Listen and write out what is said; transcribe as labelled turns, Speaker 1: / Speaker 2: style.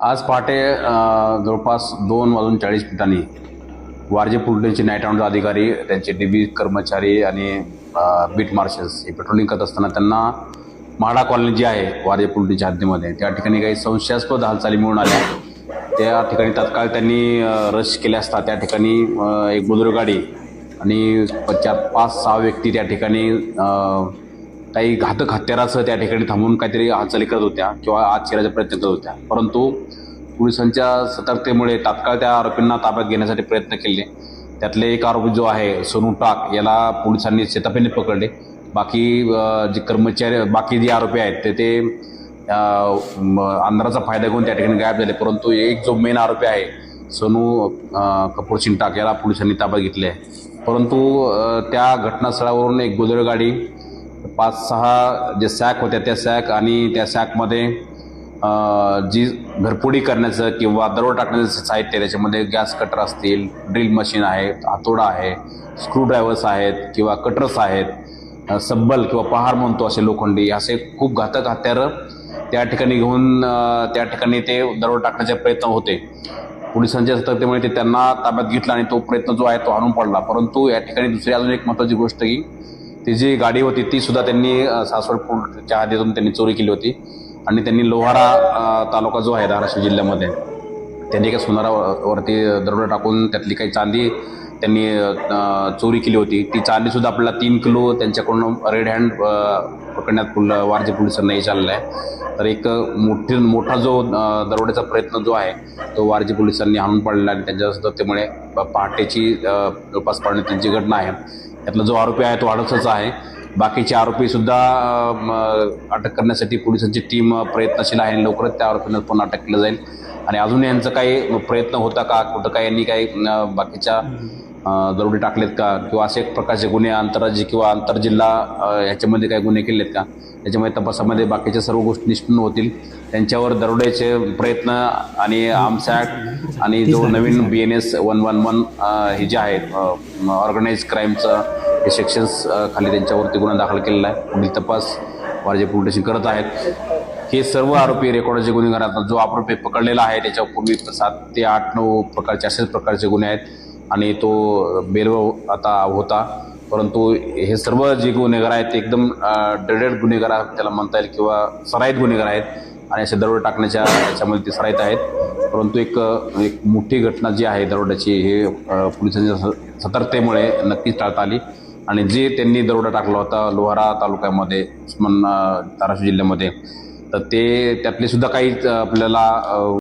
Speaker 1: आज पहाटे जवळपास 2:40 वारजे पोलीस नाईट राऊंड अधिकारी, त्यांचे डीबी कर्मचारी आणि बीट मार्शल्स हे पेट्रोलिंग करत असताना त्यांना म्हाडा कॉलनी जी आहे वारजे पोलीसच्या हद्दीमध्ये त्या ठिकाणी काही संशयास्पद हालचाली मिळून आल्या। त्या ठिकाणी तत्काळ त्यांनी रश केले असता त्या ठिकाणी एक बोलेरो गाडी आणि 5-6 व्यक्ती त्या ठिकाणी काही घातक हत्यारासह त्या ठिकाणी थांबून काहीतरी हालचाली करत होत्या किंवा आत शिरायचा प्रयत्न करत होत्या। परंतु पोलिसांच्या सतर्कतेमुळे तात्काळ त्या आरोपींना ताब्यात घेण्यासाठी प्रयत्न केले। त्यातले एक आरोपी जो आहे सोनू टाक याला पोलिसांनी शेताफीने पकडले। बाकी जे कर्मचारी बाकी जे आरोपी आहेत ते अंधाराचा फायदा घेऊन त्या ठिकाणी गायब झाले। परंतु एक जो मेन आरोपी आहे सोनू कपूर सिंग टाक याला पोलिसांनी ताब्यात घेतले आहे। परंतु त्या घटनास्थळावरून एक बोलेरो गाडी 5-6 जे सॅक होत्या त्या सॅक आणि त्या सॅकमध्ये जी घरफोडी करण्याचं किंवा दरोडा टाकण्याचं साहित्य, त्याच्यामध्ये गॅस कटर असतील, ड्रिल मशीन आहे, हातोडा आहे, स्क्रूड्रायव्हर्स आहेत किंवा कटर्स आहेत, सब्बल किंवा पहार म्हणतो असे लोखंडी, असे खूप घातक हत्यारं त्या ठिकाणी घेऊन त्या ठिकाणी ते दरोडा टाकण्याचे प्रयत्न होते। पोलिसांच्या सतर्कतेमुळे ते त्यांना ताब्यात घेतला आणि तो प्रयत्न जो आहे तो हाणून पडला। परंतु या ठिकाणी दुसरी अजून एक महत्त्वाची गोष्ट की ती जी गाडी होती ती सुद्धा त्यांनी सासवड पोलीसच्या हद्दीतून त्यांनी चोरी केली होती आणि त्यांनी लोहारा तालुका जो आहे धाराशिव जिल्ह्यामध्ये त्यांनी काही सोनारावरती दरोडा टाकून त्यातली काही चांदी त्यांनी चोरी केली होती। ती चांदीसुद्धा आपल्याला 3 किलो त्यांच्याकडून रेड हँड पकडण्यात वारजे पोलिसांना यश आलेलं आहे। तर एक मोठा जो दरोड्याचा प्रयत्न जो आहे तो वारजे पोलिसांनी हाणून पाडलेला आणि त्यांच्या सतर्कतेमुळे पहाटेची जवळपास पाडण्याची घटना आहे। त्यातला जो आरोपी आहे तो अडकच आहे। बाकीचे आरोपीसुद्धा अटक करण्यासाठी पोलिसांची टीम प्रयत्नशील आहे आणि लवकरच त्या आरोपींना पण अटक केलं जाईल। आणि अजून यांचा काही प्रयत्न होता का, कुठं काय यांनी काही बाकीच्या दरोडे टाकलेत का किंवा असे प्रकारचे गुन्हे आंतरराज्य किंवा आंतरजिल्हा ह्याच्यामध्ये काही गुन्हे केलेत का, त्याच्यामुळे तपासामध्ये बाकीच्या सर्व गोष्टी निष्पन्न होतील। त्यांच्यावर दरोड्याचे प्रयत्न आणि आर्म्स आणि जो नवीन BNS 111 हे जे आहेत ऑर्गनाइज क्राईमचं हे सेक्शन्स खाली त्यांच्यावरती गुन्हा दाखल केलेला आहे। पुढील तपास वारजे पोलीस स्टेशन करत आहेत। हे सर्व आरोपी रेकॉर्डचे गुन्हेगार जो आरोपी पकडलेला आहे त्याच्यापूर्वी 7 ते 8-9 प्रकारचे असेच प्रकारचे गुन्हे आहेत आणि तो बेलवर आता होता। परंतु हे सर्व जे गुन्हेगार आहेत ते एकदम ड्रेडेड गुन्हेगार त्याला म्हणता येईल किंवा सराईत गुन्हेगार आहेत आणि असे दरोडे टाकण्याच्या याच्यामध्ये ते सराईत आहेत। परंतु एक मोठी घटना जी आहे दरोड्याची हे पोलिसांच्या सतर्कतेमुळे नक्कीच टाळता आली आणि जे त्यांनी दरोडा टाकला होता लोहारा तालुक्यामध्ये धाराशिव जिल्ह्यामध्ये तर ते त्यातले सुद्धा काही आपल्याला